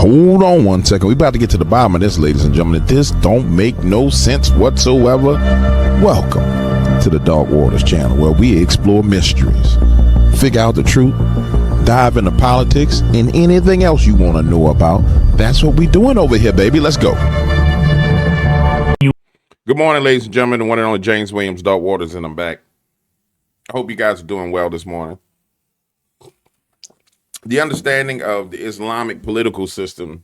Hold on one second. We're about to get to the bottom of this, ladies and gentlemen. This don't make no sense whatsoever. Welcome to the Dark Waters channel, where we explore mysteries, figure out the truth, dive into politics, and anything else you want to know about. That's what we're doing over here, baby. Let's go. Good morning, ladies and gentlemen. The one and only James Williams, Dark Waters, and I'm back. I hope you guys are doing well this morning. The understanding of the Islamic political system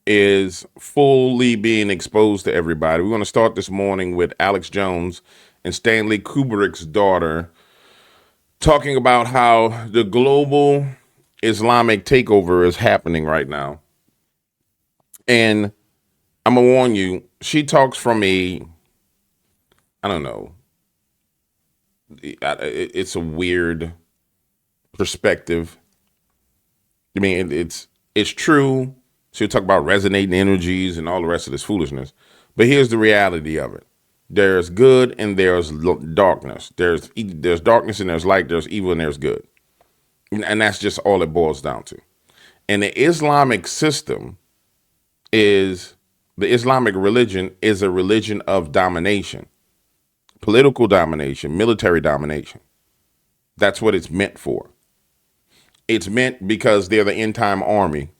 is fully being exposed to everybody. We're going to start this morning with Alex Jones and Stanley Kubrick's daughter talking about how the global Islamic takeover is happening right now. And I'm going to warn you, she talks from I don't know, it's a weird perspective. I mean, it's true. She'll talk about resonating energies and all the rest of this foolishness. But here's the reality of it. There's good and there's darkness. There's darkness and there's light. There's evil and there's good. And that's just all it boils down to. And the Islamic system the Islamic religion is a religion of domination, political domination, military domination. That's what it's meant for. It's meant because they're the end time army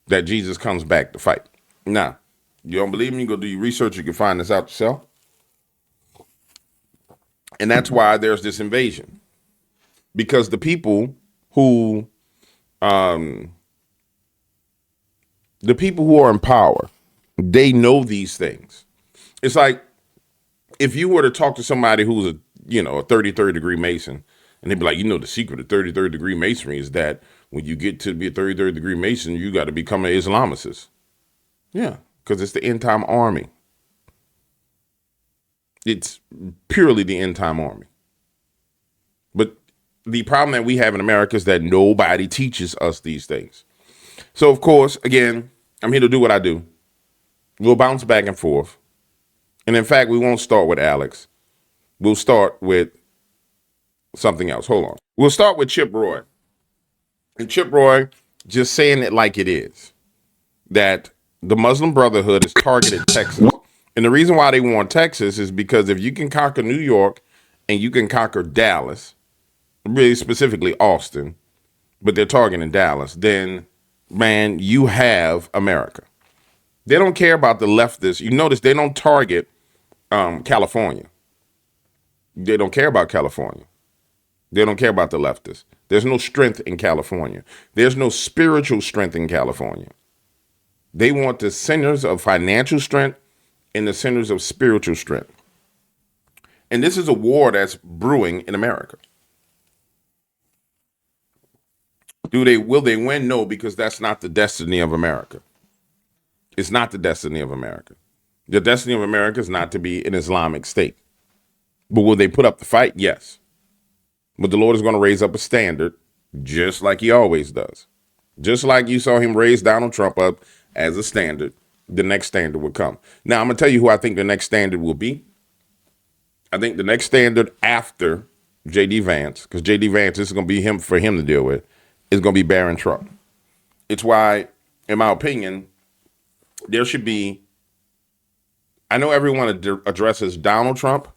that Jesus comes back to fight. Now, you don't believe me? Go do your research. You can find this out yourself. And that's why there's this invasion. Because the people who are in power, they know these things. It's like if you were to talk to somebody who's a 33rd degree Mason, and they'd be like, the secret of 33rd degree masonry is that when you get to be a 33rd degree Mason, you got to become an Islamicist. Yeah, because it's the end time army. It's purely the end time army. But the problem that we have in America is that nobody teaches us these things. So, of course, again, I'm here to do what I do. We'll bounce back and forth. And in fact, we won't start with Alex. We'll start with something else. Hold on. We'll start with Chip Roy. And Chip Roy just saying it like it is, that the Muslim Brotherhood has targeted Texas. And the reason why they want Texas is because if you can conquer New York and you can conquer Dallas, really specifically Austin, but they're targeting Dallas, then, man, you have America. They don't care about the leftists. You notice they don't target California. They don't care about California. They don't care about the leftists. There's no strength in California. There's no spiritual strength in California. They want the centers of financial strength and the centers of spiritual strength. And this is a war that's brewing in America. Will they win? No, because that's not the destiny of America. It's not the destiny of America. The destiny of America is not to be an Islamic state. But will they put up the fight? Yes. But the Lord is going to raise up a standard, just like he always does. Just like you saw him raise Donald Trump up as a standard, the next standard will come. Now, I'm going to tell you who I think the next standard will be. I think the next standard after J.D. Vance, because J.D. Vance, this is going to be for him to deal with, is going to be Barron Trump. It's why, in my opinion, there should be, I know everyone addresses Donald Trump,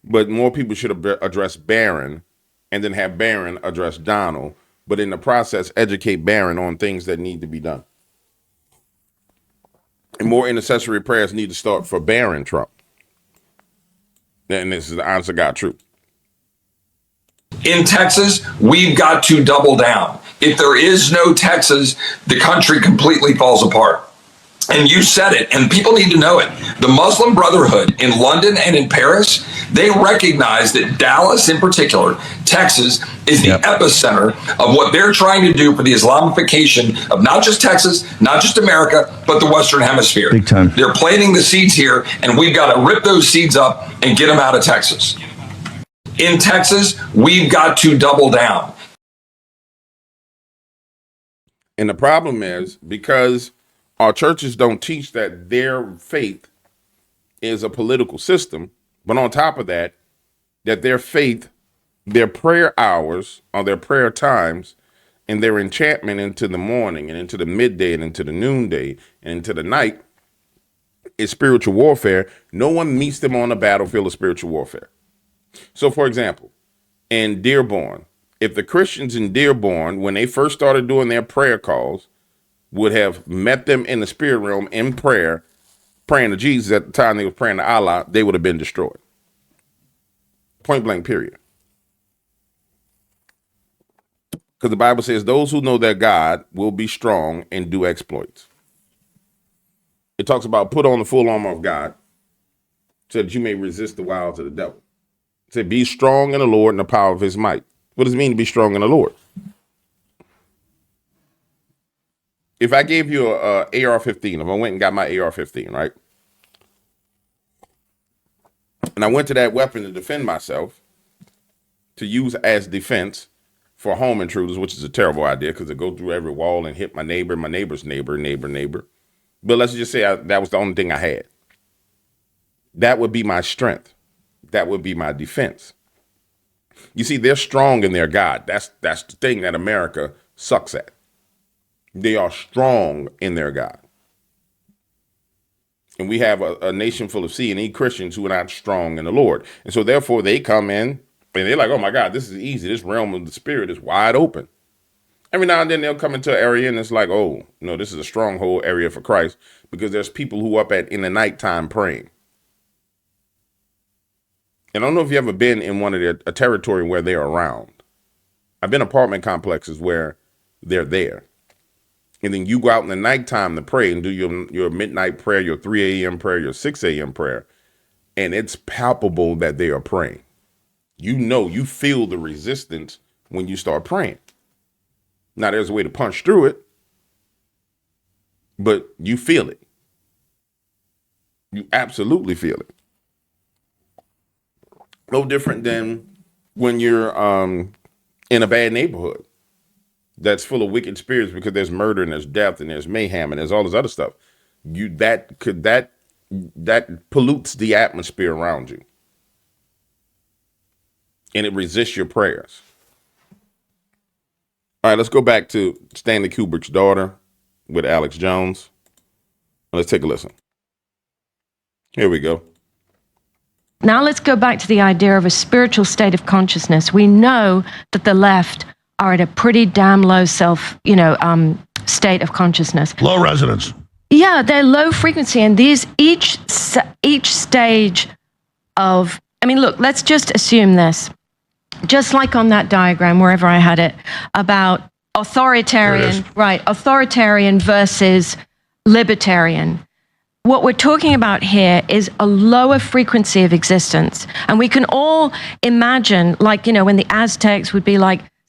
but more people should address Barron and then have Barron address Donald, but in the process, educate Barron on things that need to be done. And more intercessory prayers need to start for Barron Trump. And this is the honest to God truth. In Texas, we've got to double down. If there is no Texas, the country completely falls apart. And you said it, and people need to know it. The Muslim Brotherhood in London and in Paris, they recognize that Dallas in particular, Texas, is the epicenter of what they're trying to do for the Islamification of not just Texas, not just America, but the Western Hemisphere. Big time. They're planting the seeds here, and we've got to rip those seeds up and get them out of Texas. In Texas, we've got to double down. And the problem is because our churches don't teach that their faith is a political system, but on top of that, that their faith, their prayer hours or their prayer times and their enchantment into the morning and into the midday and into the noonday and into the night is spiritual warfare. No one meets them on the battlefield of spiritual warfare. So, for example, in Dearborn, if the Christians in Dearborn, when they first started doing their prayer calls, would have met them in the spirit realm in prayer, praying to Jesus at the time they were praying to Allah, they would have been destroyed. Point blank, period. Because the Bible says those who know their God will be strong and do exploits. It talks about put on the full armor of God so that you may resist the wiles of the devil. It said be strong in the Lord and the power of his might. What does it mean to be strong in the Lord? If I gave you a AR-15, if I went and got my AR-15, right? And I went to that weapon to defend myself, to use as defense for home intruders, which is a terrible idea because it go through every wall and hit my neighbor, my neighbor's neighbor. But let's just say that was the only thing I had. That would be my strength. That would be my defense. You see, they're strong in their God. That's the thing that America sucks at. They are strong in their God. And we have a nation full of C&E Christians who are not strong in the Lord. And so therefore they come in and they're like, oh my God, this is easy. This realm of the spirit is wide open. Every now and then they'll come into an area and it's like, oh, no, this is a stronghold area for Christ because there's people who are up in the nighttime praying. And I don't know if you've ever been in a territory where they're around. I've been in apartment complexes where they're there. And then you go out in the nighttime to pray and do your midnight prayer, your 3 a.m. prayer, your 6 a.m. prayer. And it's palpable that they are praying. You feel the resistance when you start praying. Now, there's a way to punch through it, but you feel it. You absolutely feel it. No different than when you're in a bad neighborhood that's full of wicked spirits because there's murder and there's death and there's mayhem and there's all this other stuff. That pollutes the atmosphere around you. And it resists your prayers. All right, let's go back to Stanley Kubrick's daughter with Alex Jones. Let's take a listen. Here we go. Now let's go back to the idea of a spiritual state of consciousness. We know that the left are at a pretty damn low state of consciousness. Low resonance. Yeah, they're low frequency, and each stage of, look, let's just assume this. Just like on that diagram, wherever I had it, about authoritarian versus libertarian. What we're talking about here is a lower frequency of existence. And we can all imagine, when the Aztecs would be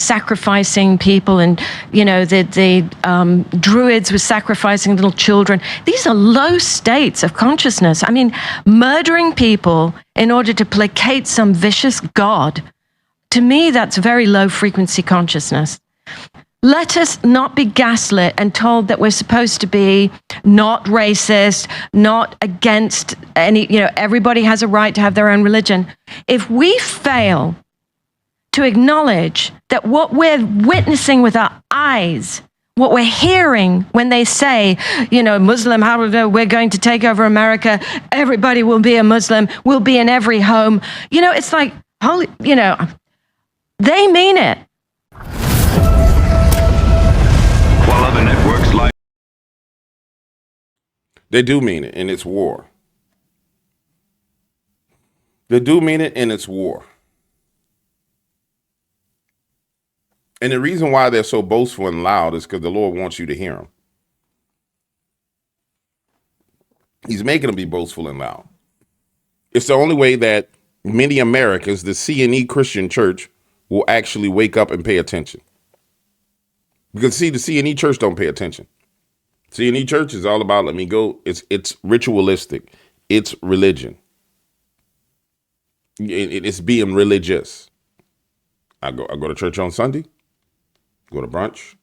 sacrificing people and, the Druids were sacrificing little children. These are low states of consciousness. Murdering people in order to placate some vicious god. To me, that's very low frequency consciousness. Let us not be gaslit and told that we're supposed to be not racist, not against any, everybody has a right to have their own religion. If we fail to acknowledge that what we're witnessing with our eyes, what we're hearing when they say, Muslim, we're going to take over America, everybody will be a Muslim, we'll be in every home. It's like, holy, they mean it. While other networks like They do mean it, and it's war. They do mean it, and it's war. And the reason why they're so boastful and loud is because the Lord wants you to hear them. He's making them be boastful and loud. It's the only way that many Americans, the C&E Christian church, will actually wake up and pay attention. Because see, the C&E church don't pay attention. C&E church is all about, it's ritualistic. It's religion. It's being religious. I go to church on Sunday, go to brunch,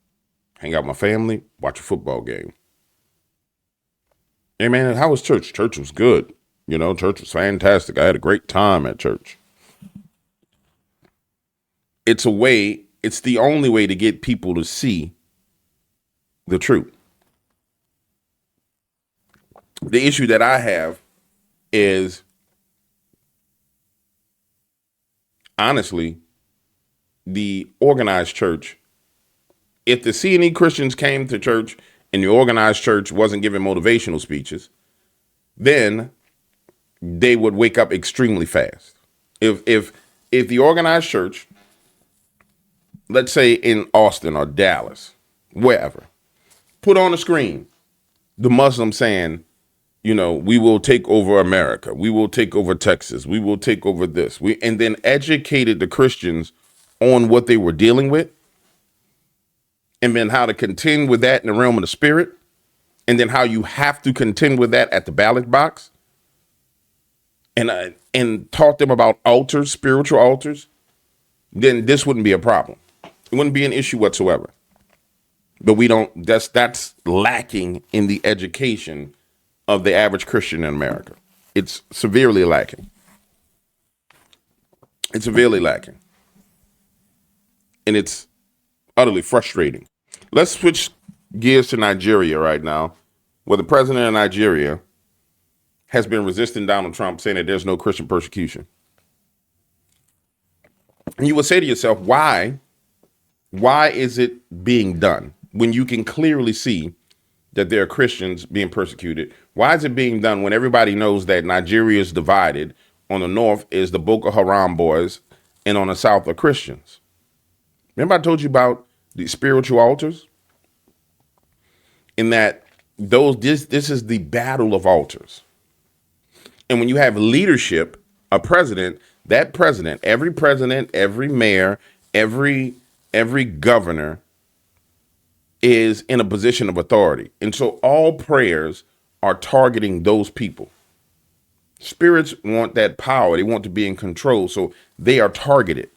hang out with my family, watch a football game. Hey man, how was church? Church was good. Church was fantastic. I had a great time at church. It's a way It's the only way to get people to see the truth. The issue that I have is, honestly, the organized church. If the C&E Christians came to church and the organized church wasn't giving motivational speeches, then they would wake up extremely fast. If the organized church, let's say in Austin or Dallas, wherever, put on the screen the Muslim saying, you know, we will take over America, we will take over Texas, we will take over this, and then educated the Christians on what they were dealing with, and then how to contend with that in the realm of the spirit, and then how you have to contend with that at the ballot box, and taught them about altars, spiritual altars, then this wouldn't be a problem. It wouldn't be an issue whatsoever. But we don't, that's lacking in the education of the average Christian in America. It's severely lacking. It's severely lacking. And it's utterly frustrating. Let's switch gears to Nigeria right now, where the president of Nigeria has been resisting Donald Trump, saying that there's no Christian persecution. And you would say to yourself, why is it being done when you can clearly see that there are Christians being persecuted? Why is it being done when everybody knows that Nigeria is divided? On the north is the Boko Haram boys, and on the south are Christians. Remember I told you about the spiritual altars? In that this is the battle of altars. And when you have leadership, a president, that president, every mayor, every governor is in a position of authority. And so all prayers are targeting those people. Spirits want that power. They want to be in control. So they are targeted.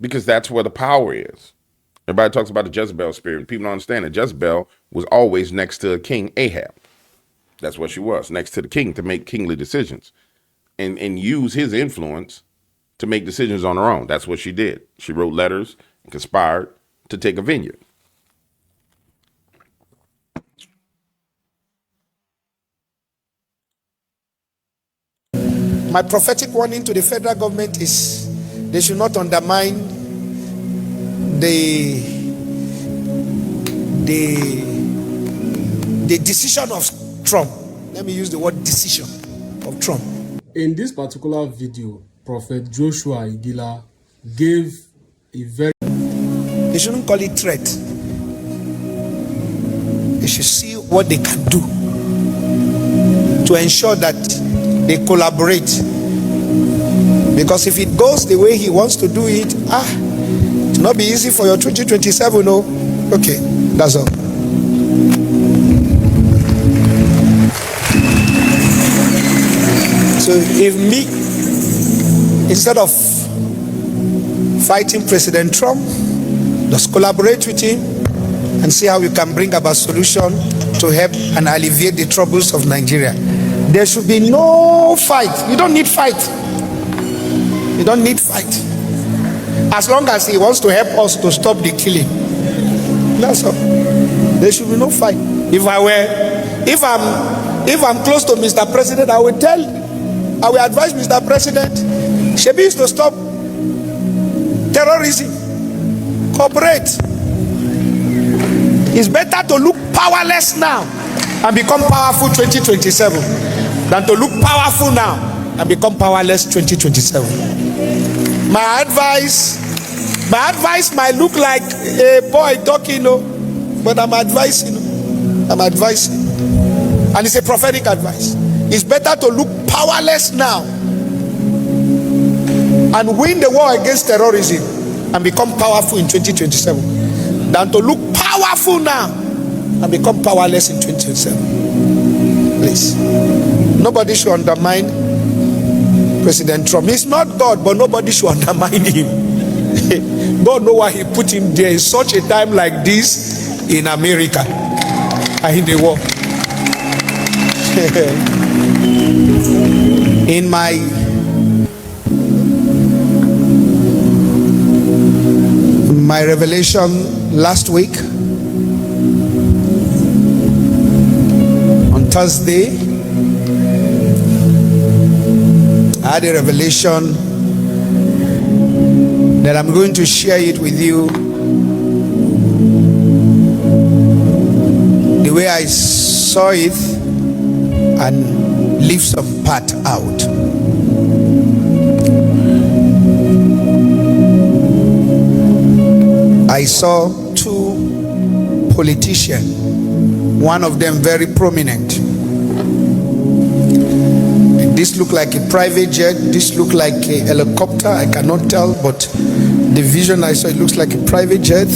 Because that's where the power is. Everybody talks about the Jezebel spirit. People don't understand that Jezebel was always next to King Ahab. That's what she was, next to the king, to make kingly decisions and use his influence to make decisions on her own. That's what she did. She wrote letters and conspired to take a vineyard. My prophetic warning to the federal government is they should not undermine the decision of Trump. Let me use the word decision of Trump. In this particular video, Prophet Joshua Igila gave a very... They shouldn't call it threat. They should see what they can do to ensure that they collaborate. Because if it goes the way he wants to do it, it will not be easy for your 2027, no? Okay, that's all. So if me, instead of fighting President Trump, just collaborate with him and see how we can bring about solution to help and alleviate the troubles of Nigeria. There should be no fight. You don't need fight. You don't need fight. As long as he wants to help us to stop the killing. That's all. There should be no fight. If I'm close to Mr. President, I will advise Mr. President, Shebi is to stop terrorism. Cooperate. It's better to look powerless now and become powerful 2027 than to look powerful now and become powerless 2027. My advice might look like a boy talking, but I'm advising. And it's a prophetic advice. It's better to look powerless now and win the war against terrorism and become powerful in 2027 than to look powerful now and become powerless in 2027. Please. Nobody should undermine President Trump. He's not God, but nobody should undermine him. God knows why he put him there in such a time like this in America and in the world. my revelation last week on Thursday. I had a revelation that I'm going to share it with you the way I saw it and leave some part out. I saw two politicians, one of them very prominent. This looked like a private jet, this looked like a helicopter, I cannot tell, but the vision I saw, it looks like a private jet.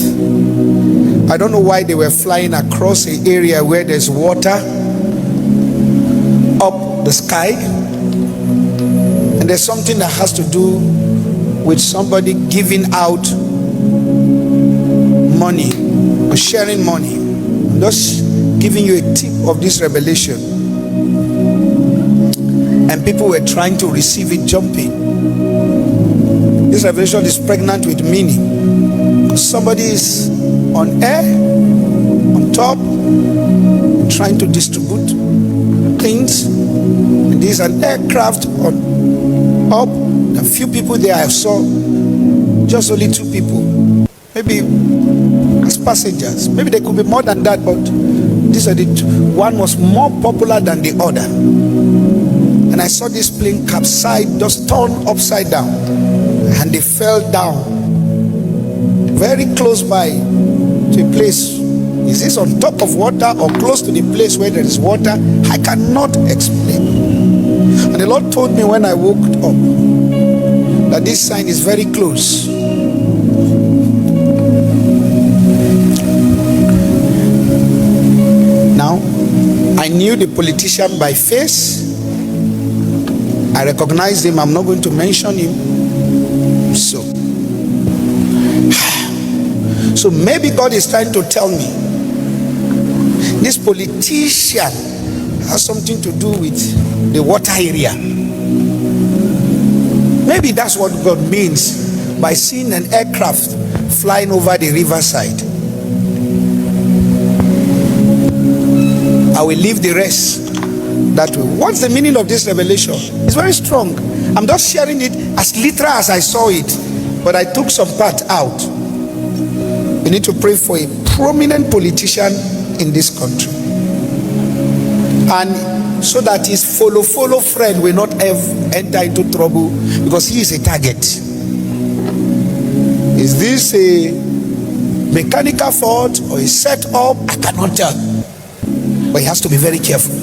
I don't know why they were flying across an area where there's water up the sky, and there's something that has to do with somebody giving out money or sharing money. I'm just giving you a tip of this revelation, and people were trying to receive it, jumping. This revelation is pregnant with meaning, because somebody is on air, on top, trying to distribute things, and there's an aircraft on up. A few people there, I saw just only two people, maybe as passengers. Maybe there could be more than that, but these are the two. One was more popular than the other, and I saw this plane capsize, just turn upside down, and they fell down very close by to a place. Is this on top of water or close to the place where there is water? I cannot explain. And the Lord told me when I woke up that this sign is very close. Now, I knew the politician by face. I recognized him. I'm not going to mention him. So maybe God is trying to tell me this politician has something to do with the water area. Maybe that's what God means by seeing an aircraft flying over the riverside. I will leave the rest that way. What's the meaning of this revelation? It's very strong. I'm just sharing it as literal as I saw it, but I took some part out. We need to pray for a prominent politician in this country, and so that his follow friend will not enter into trouble, because he is a target. Is this a mechanical fault or a setup? I cannot tell, but he has to be very careful.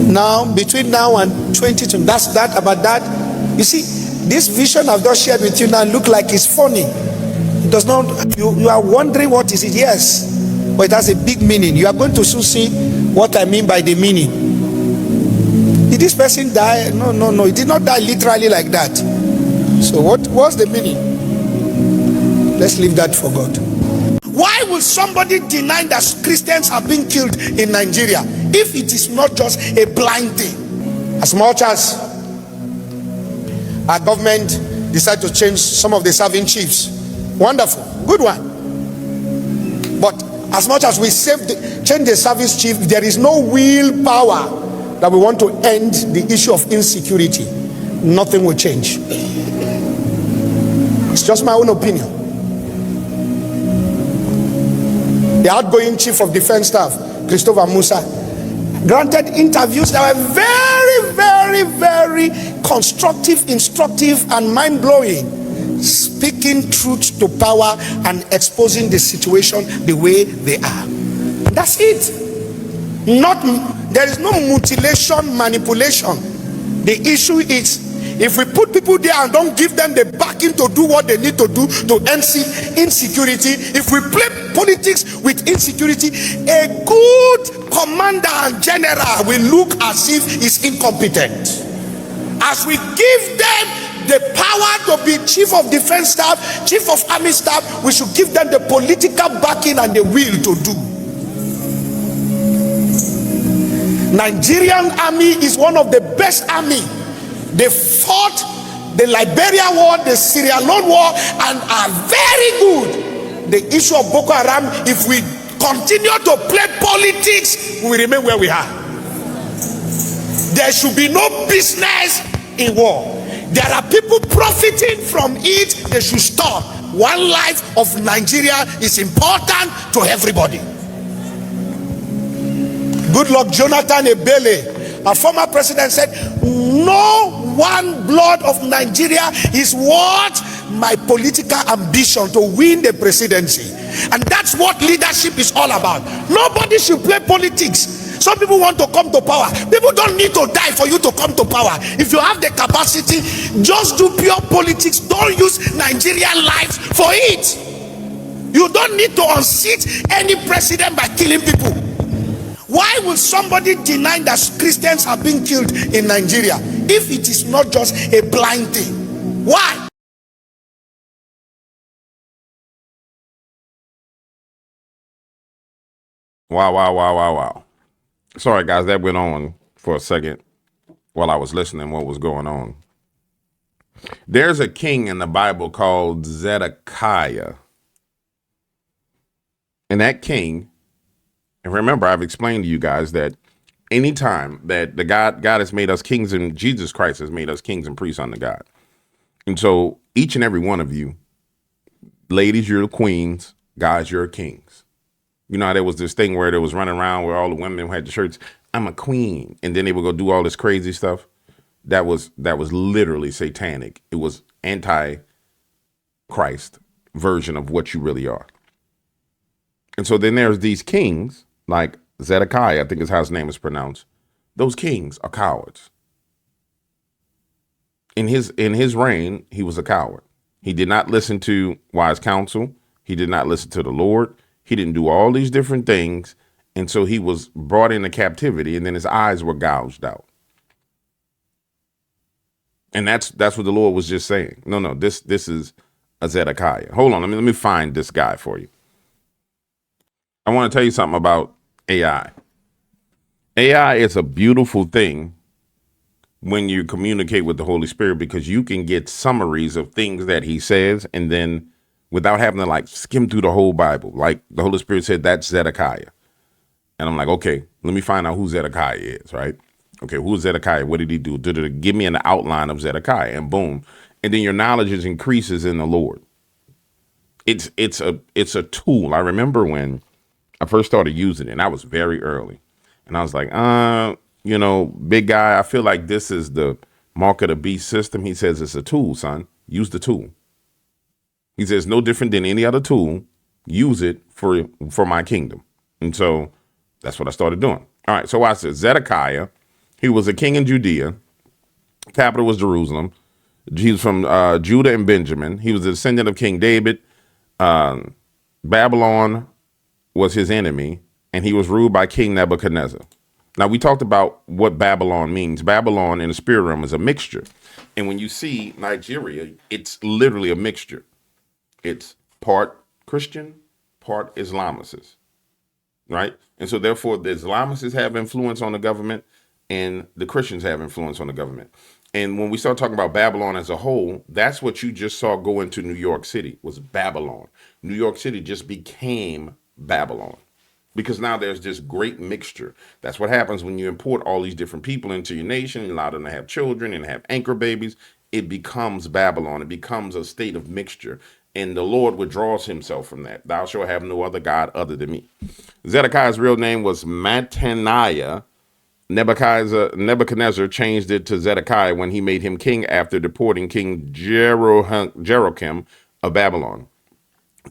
Now, between now and 2020, that's that about that. You see, this vision I've just shared with you now look like it's funny. It does not. You are wondering what is it? Yes, but it has a big meaning. You are going to soon see what I mean by the meaning. Did this person die? No. He did not die literally like that. So what's the meaning? Let's leave that for God. Why will somebody deny that Christians are being killed in Nigeria if it is not just a blind thing? As much as our government decided to change some of the serving chiefs, wonderful, good one. But as much as we change the service chief, there is no willpower that we want to end the issue of insecurity. Nothing will change. It's just my own opinion. The outgoing chief of defense staff, Christopher Musa, granted interviews that were very, very, very constructive, instructive, and mind-blowing, speaking truth to power and exposing the situation the way they are. That's it. There is no mutilation, manipulation. The issue is, if we put people there and don't give them the backing to do what they need to do to end insecurity, if we play politics with insecurity, a good commander and general will look as if he's incompetent. As we give them the power to be chief of defense staff, chief of army staff, we should give them the political backing and the will to do. Nigerian army is one of the best army. They fought the Liberia war, the Sierra Leone war, and are very good. The issue of Boko Haram, if we continue to play politics, we will remain where we are. There should be no business in war. There are people profiting from it. They should stop. One life of Nigeria is important to everybody. Good luck, Jonathan Ebele, a former president, said, no one blood of Nigeria is worth my political ambition to win the presidency. And that's what leadership is all about. Nobody should play politics. Some people want to come to power. People don't need to die for you to come to power. If you have the capacity, just do pure politics. Don't use Nigerian lives for it. You don't need to unseat any president by killing people. Why will somebody deny that Christians are being killed in Nigeria if it is not just a blind thing? Why? Wow. Sorry, guys, that went on for a second while I was listening what was going on. There's a king in the Bible called Zedekiah. And that king, and remember, I've explained to you guys that anytime that the God has made us kings, and Jesus Christ has made us kings and priests unto God. And so each and every one of you, ladies, you're queens, guys, you're kings. You know how there was this thing where there was running around where all the women had the shirts, I'm a queen. And then they would go do all this crazy stuff. That was literally satanic. It was anti-Christ version of what you really are. And so then there's these kings like Zedekiah, I think is how his name is pronounced. Those kings are cowards. In his reign, he was a coward. He did not listen to wise counsel. He did not listen to the Lord. He didn't do all these different things. And so he was brought into captivity, and then his eyes were gouged out. And that's what the Lord was just saying. No, this is a Zedekiah. Hold on, let me find this guy for you. I want to tell you something about AI. AI is a beautiful thing when you communicate with the Holy Spirit, because you can get summaries of things that he says, and then without having to like skim through the whole Bible. Like the Holy Spirit said, that's Zedekiah. And I'm like, okay, let me find out who Zedekiah is, right? Okay, who is Zedekiah? What did he do? Give me an outline of Zedekiah, and boom. And then your knowledge increases in the Lord. It's a tool. I remember when I first started using it, and I was very early. And I was like, big guy, I feel like this is the mark of the beast system. He says it's a tool, son. Use the tool. He says no different than any other tool. Use it for my kingdom. And so that's what I started doing. All right, so I said Zedekiah, he was a king in Judea. Capital was Jerusalem. He was from Judah and Benjamin. He was a descendant of King David. Babylon was his enemy, and he was ruled by King Nebuchadnezzar. Now, we talked about what Babylon means. Babylon in the spirit realm is a mixture. And when you see Nigeria, it's literally a mixture. It's part Christian, part Islamicist, right? And so therefore the Islamicists have influence on the government and the Christians have influence on the government. And when we start talking about Babylon as a whole, that's what you just saw go into New York City, was Babylon. New York City just became Babylon because now there's this great mixture. That's what happens when you import all these different people into your nation and allow them to have children and have anchor babies. It becomes Babylon. It becomes a state of mixture. And the Lord withdraws himself from that. Thou shalt have no other God other than me. Zedekiah's real name was Mattaniah. Nebuchadnezzar changed it to Zedekiah when he made him king after deporting King Jeroboam of Babylon.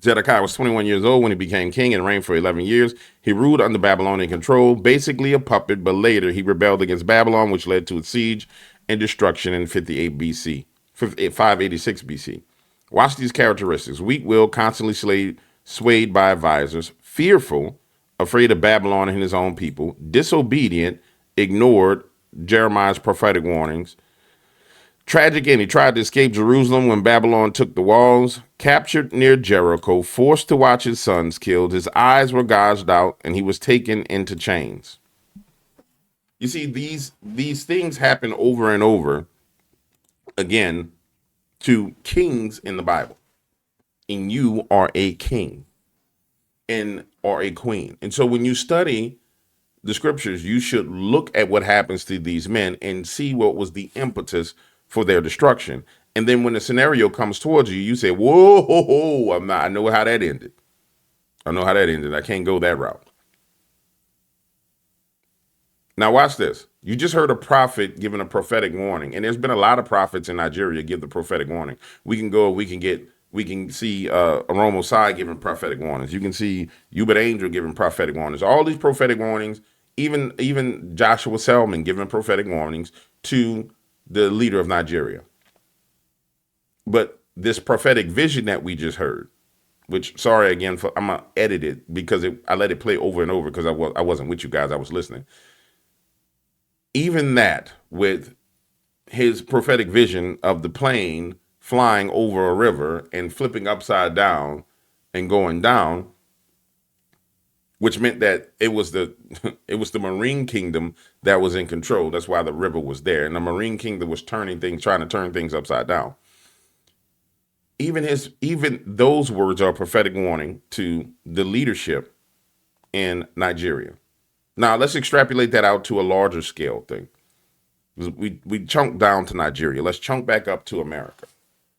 Zedekiah was 21 years old when he became king and reigned for 11 years. He ruled under Babylonian control, basically a puppet, but later he rebelled against Babylon, which led to its siege and destruction in 586 BC. Watch these characteristics. Weak-willed, constantly swayed by advisors, fearful, afraid of Babylon and his own people, disobedient, ignored Jeremiah's prophetic warnings. Tragic end, he tried to escape Jerusalem when Babylon took the walls, captured near Jericho, forced to watch his sons killed. His eyes were gouged out, and he was taken into chains. You see, these things happen over and over again to kings in the Bible. And you are a king and or a queen. And so when you study the scriptures, you should look at what happens to these men and see what was the impetus for their destruction. And then when the scenario comes towards you, you say, whoa, I know how that ended. I can't go that route. Now watch this. You just heard a prophet giving a prophetic warning. And there's been a lot of prophets in Nigeria give the prophetic warning. We can see Aromo Sai giving prophetic warnings. You can see Hubert Angel giving prophetic warnings. All these prophetic warnings, even Joshua Selman giving prophetic warnings to the leader of Nigeria. But this prophetic vision that we just heard, which, sorry again, I'm going to edit it because I let it play over and over because I wasn't with you guys. I was listening. Even that, with his prophetic vision of the plane flying over a river and flipping upside down and going down, which meant that it was the Marine Kingdom that was in control. That's why the river was there. And the Marine Kingdom was trying to turn things upside down. Even those words are a prophetic warning to the leadership in Nigeria. Now let's extrapolate that out to a larger scale thing. We chunk down to Nigeria. Let's chunk back up to America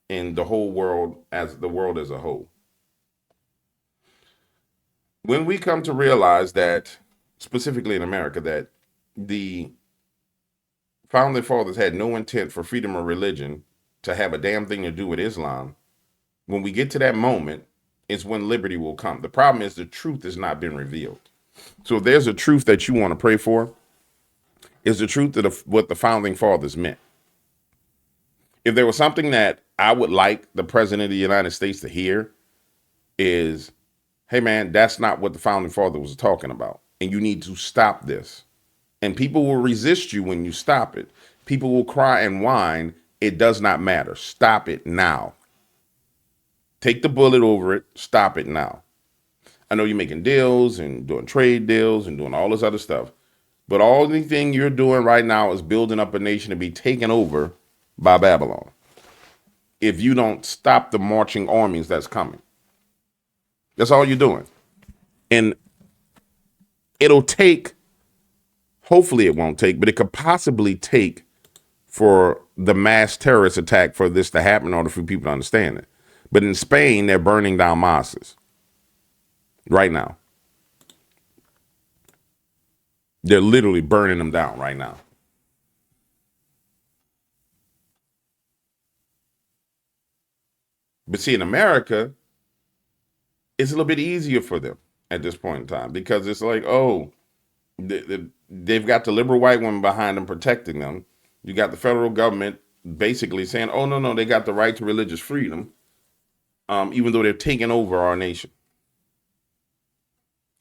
and the whole world as a whole. When we come to realize that, specifically in America, that the founding fathers had no intent for freedom of religion to have a damn thing to do with Islam, when we get to that moment, it's when liberty will come. The problem is the truth has not been revealed. So if there's a truth that you want to pray for, is the truth of what the founding fathers meant. If there was something that I would like the president of the United States to hear is, hey man, that's not what the founding father was talking about. And you need to stop this. And people will resist you when you stop it. People will cry and whine. It does not matter. Stop it now. Take the bullet over it. Stop it now. I know you're making deals and doing trade deals and doing all this other stuff. But all the thing you're doing right now is building up a nation to be taken over by Babylon. If you don't stop the marching armies that's coming. That's all you're doing. And it'll take, hopefully it won't take, but it could possibly take for the mass terrorist attack for this to happen in order for people to understand it. But in Spain, they're burning down mosques right now. They're literally burning them down right now. But see, in America, it's a little bit easier for them at this point in time because it's like, oh, they've got the liberal white woman behind them protecting them. You got the federal government basically saying, oh, no, they got the right to religious freedom, even though they're taking over our nation.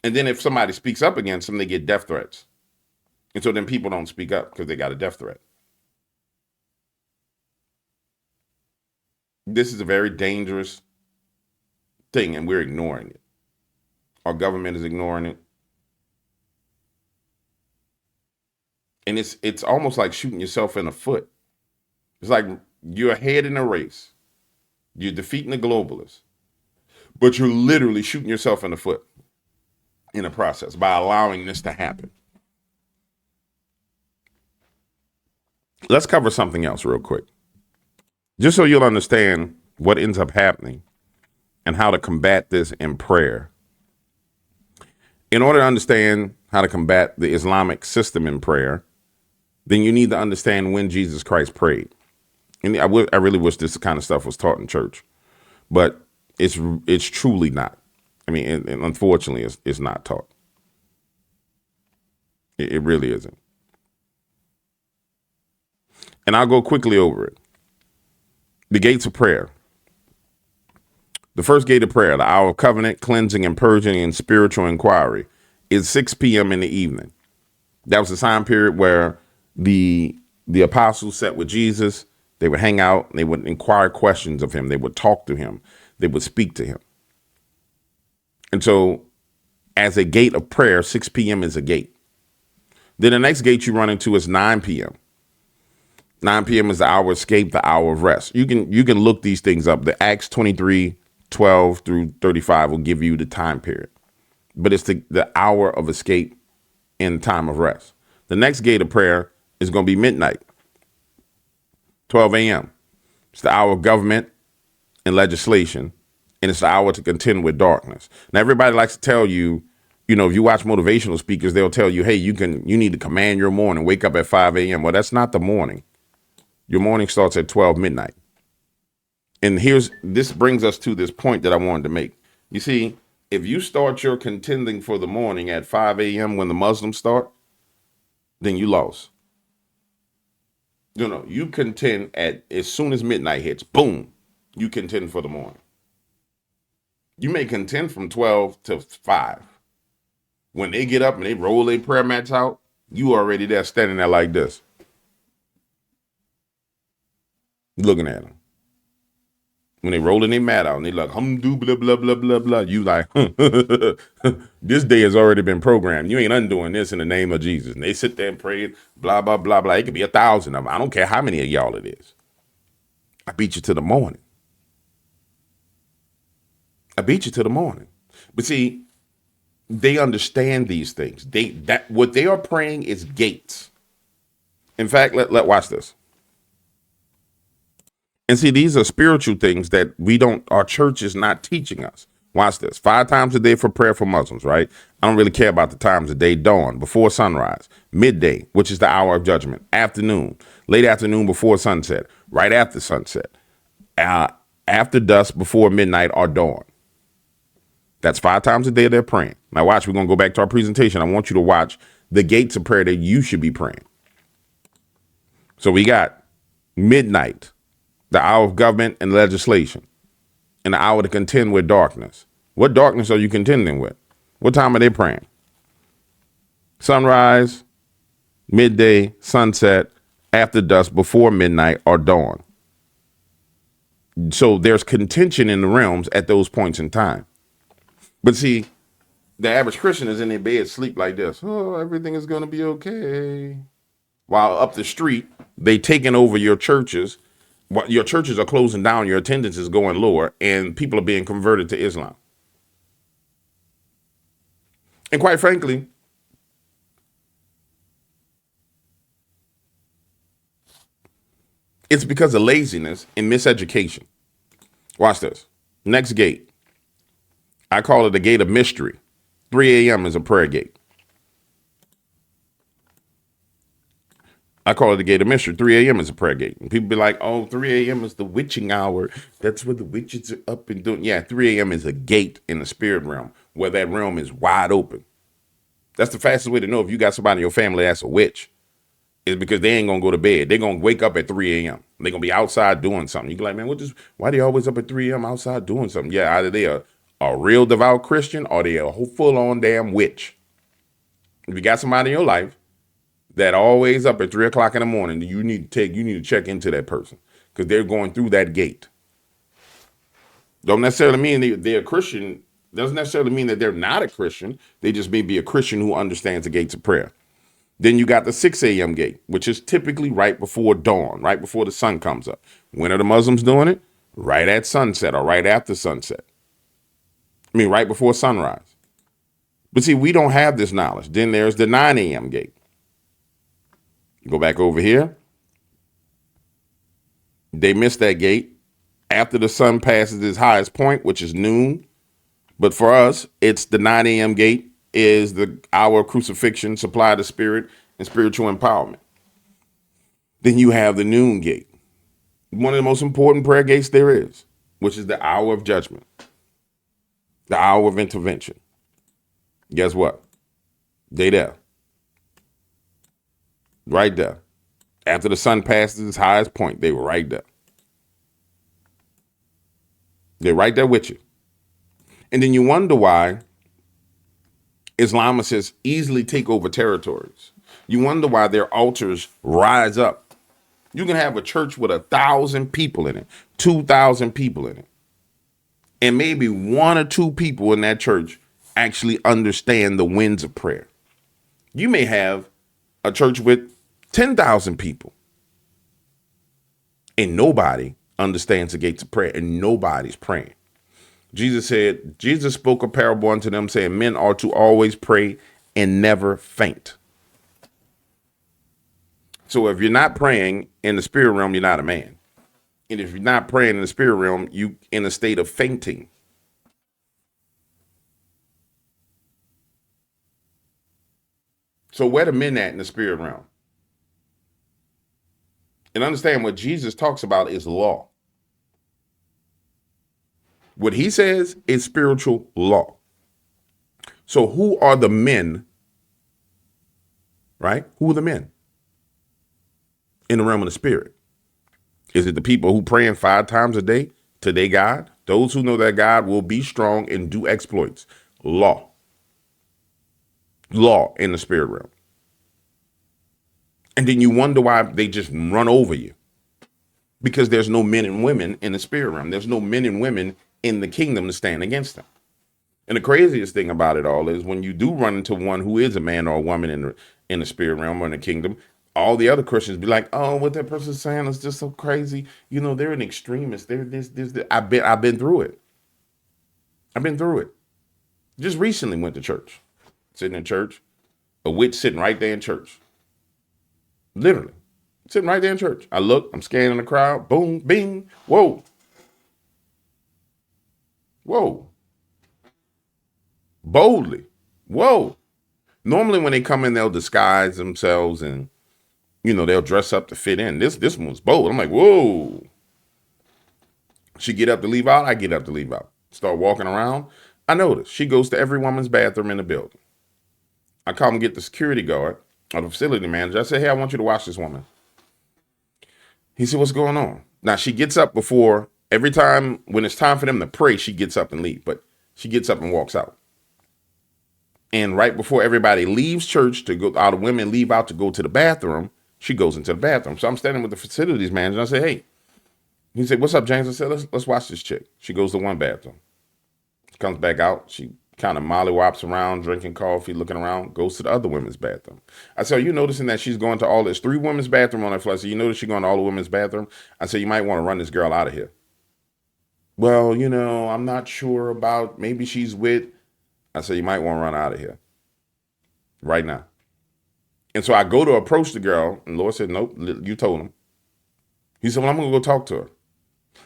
And then if somebody speaks up against them, they get death threats. And so then people don't speak up because they got a death threat. This is a very dangerous thing, and we're ignoring it. Our government is ignoring it. And it's almost like shooting yourself in the foot. It's like you're ahead in a race. You're defeating the globalists. But you're literally shooting yourself in the foot in the process by allowing this to happen. Let's cover something else real quick. Just so you'll understand what ends up happening and how to combat this in prayer. In order to understand how to combat the Islamic system in prayer, then you need to understand when Jesus Christ prayed. And I really wish this kind of stuff was taught in church, but it's truly not. I mean, and unfortunately, it's not taught. It really isn't. And I'll go quickly over it. The gates of prayer. The first gate of prayer, the hour of covenant, cleansing and purging and spiritual inquiry, is 6 p.m. in the evening. That was the time period where the apostles sat with Jesus. They would hang out. They would inquire questions of him. They would talk to him. They would speak to him. And so as a gate of prayer, 6 p.m. is a gate. Then the next gate you run into is 9 p.m. 9 p.m. is the hour of escape, the hour of rest. You can look these things up. The Acts 23:12 through 35 will give you the time period. But it's the hour of escape and time of rest. The next gate of prayer is going to be midnight, 12 a.m. It's the hour of government and legislation, and it's the hour to contend with darkness. Now, everybody likes to tell you, if you watch motivational speakers, they'll tell you, hey, you need to command your morning, wake up at 5 a.m. Well, that's not the morning. Your morning starts at 12 midnight. And this brings us to this point that I wanted to make. You see, if you start your contending for the morning at 5 a.m. when the Muslims start, then you lost. You contend as soon as midnight hits, boom, you contend for the morning. You may contend from 12 to 5. When they get up and they roll their prayer mats out, you already there standing there like this, looking at them. When they rolling their mat out and they like, do blah, blah, blah, blah, blah. You like, this day has already been programmed. You ain't undoing this in the name of Jesus. And they sit there and pray, blah, blah, blah, blah. It could be 1,000 of them. I don't care how many of y'all it is. I beat you to the morning. But see, they understand these things. What they are praying is gates. In fact, let watch this. And see, these are spiritual things that our church is not teaching us. Watch this. 5 times a day for prayer for Muslims, right? I don't really care about the times of day: dawn, before sunrise, midday, which is the hour of judgment, afternoon, late afternoon before sunset, right after sunset, after dusk, before midnight, or dawn. That's 5 times a day they're praying. Now watch, we're going to go back to our presentation. I want you to watch the gates of prayer that you should be praying. So we got midnight, the hour of government and legislation, and the hour to contend with darkness. What darkness are you contending with? What time are they praying? Sunrise, midday, sunset, after dusk, before midnight, or dawn. So there's contention in the realms at those points in time. But see, the average Christian is in their bed, sleep like this. Oh, everything is going to be okay. While up the street, they taking over your churches. Your churches are closing down, your attendance is going lower, and people are being converted to Islam. And quite frankly, it's because of laziness and miseducation. Watch this. Next gate. I call it a gate of mystery. 3 a.m. is a prayer gate. I call it a gate of mystery. 3 a.m. is a prayer gate. And people be like, oh, 3 a.m. is the witching hour. That's where the witches are up and doing. Yeah, 3 a.m. is a gate in the spirit realm where that realm is wide open. That's the fastest way to know if you got somebody in your family that's a witch, is because they ain't going to go to bed. They're going to wake up at 3 a.m. They're going to be outside doing something. You be like, man, why are they always up at 3 a.m. outside doing something? Yeah, either they are a real devout Christian or they are a full-on damn witch. If you got somebody in your life that always up at 3 o'clock in the morning, you need to check into that person because they're going through that gate. Don't necessarily mean they're a Christian. Doesn't necessarily mean that they're not a Christian. They just may be a Christian who understands the gates of prayer. Then you got the 6 a.m. gate, which is typically right before dawn, right before the sun comes up. When are the Muslims doing it? Right at sunset or right after sunset. I mean, right before sunrise. But see, we don't have this knowledge. Then there's the 9 a.m. gate. Go back over here. They missed that gate after the sun passes its highest point, which is noon. But for us, it's the 9 a.m. gate is the hour of crucifixion, supply of the spirit, and spiritual empowerment. Then you have the noon gate, one of the most important prayer gates there is, which is the hour of judgment, the hour of intervention. Guess what? They there. Right there. After the sun passes its highest point, they were right there. They're right there with you. And then you wonder why Islamists easily take over territories. You wonder why their altars rise up. You can have a church with 1,000 people in it, 2,000 people in it. And maybe 1 or 2 people in that church actually understand the winds of prayer. You may have a church with 10,000 people. And nobody understands the gates of prayer, and nobody's praying. Jesus spoke a parable unto them, saying, men are to always pray and never faint. So if you're not praying in the spirit realm, you're not a man. And if you're not praying in the spirit realm, you in a state of fainting. So where the men at in the spirit realm? And understand what Jesus talks about is law. What he says is spiritual law. So who are the men, right? Who are the men in the realm of the spirit? Is it the people who praying 5 times a day to their God? Those who know that God will be strong and do exploits. Law. Law in the spirit realm. And then you wonder why they just run over you. Because there's no men and women in the spirit realm. There's no men and women in the kingdom to stand against them. And the craziest thing about it all is when you do run into one who is a man or a woman in the spirit realm or in the kingdom, all the other Christians be like, oh, what that person's saying is just so crazy. You know, they're an extremist. They're this. I've been through it. I've been through it. Just recently went to church. Sitting in church. A witch sitting right there in church. Literally. Sitting right there in church. I look, I'm scanning the crowd. Boom, bing. Whoa. Whoa. Boldly. Whoa. Normally when they come in, they'll disguise themselves and, you know, they'll dress up to fit in. This one was bold. I'm like, whoa. She get up to leave out. I get up to leave out. Start walking around. I notice she goes to every woman's bathroom in the building. I come and get the security guard or the facility manager. I say, hey, I want you to watch this woman. He said, what's going on? Now she gets up before every time when it's time for them to pray, she gets up and leave, but she gets up and walks out. And right before everybody leaves church to go, all the women leave out to go to the bathroom, she goes into the bathroom. So I'm standing with the facilities manager. And I say, hey, he said, what's up, James? I said, let's watch this chick. She goes to one bathroom. She comes back out. She kind of mollywops around, drinking coffee, looking around, goes to the other women's bathroom. I said, are you noticing that she's going to all this 3 women's bathroom on that floor? I said, you notice she's going to all the women's bathroom? I said, you might want to run this girl out of here. Well, you know, I'm not sure about, maybe she's with. I said, you might want to run out of here right now. And so I go to approach the girl, and Lord said, nope, you told him. He said, well, I'm going to go talk to her.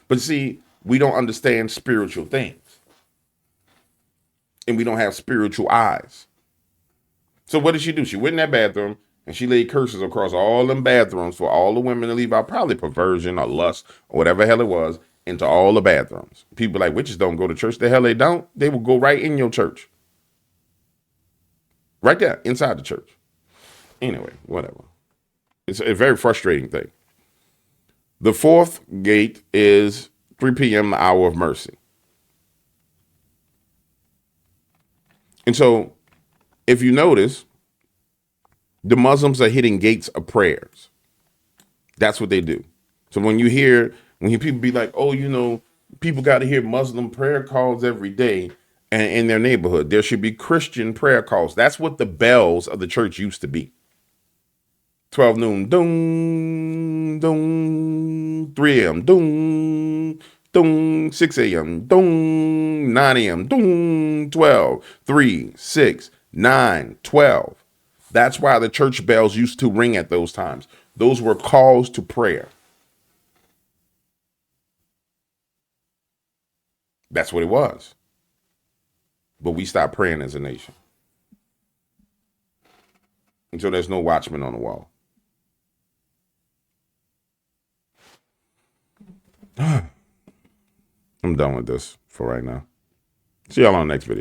But see, we don't understand spiritual things. And we don't have spiritual eyes. So what did she do? She went in that bathroom, and she laid curses across all them bathrooms for all the women to leave out, probably perversion or lust or whatever hell it was, into all the bathrooms. People like, witches don't go to church. The hell they don't. They will go right in your church. Right there, inside the church. Anyway, whatever. It's a very frustrating thing. The 4th gate is 3 p.m., the hour of mercy. And so, if you notice, the Muslims are hitting gates of prayers. That's what they do. So when you hear people be like, oh, you know, people got to hear Muslim prayer calls every day and in their neighborhood. There should be Christian prayer calls. That's what the bells of the church used to be. 12 noon, dong, dong, 3 a.m., dong, dong, 6 a.m., dong, 9 a.m., dong, 12, 3, 6, 9, 12. That's why the church bells used to ring at those times. Those were calls to prayer. That's what it was. But we stopped praying as a nation. And so there's no watchman on the wall. I'm done with this for right now. See y'all on the next video.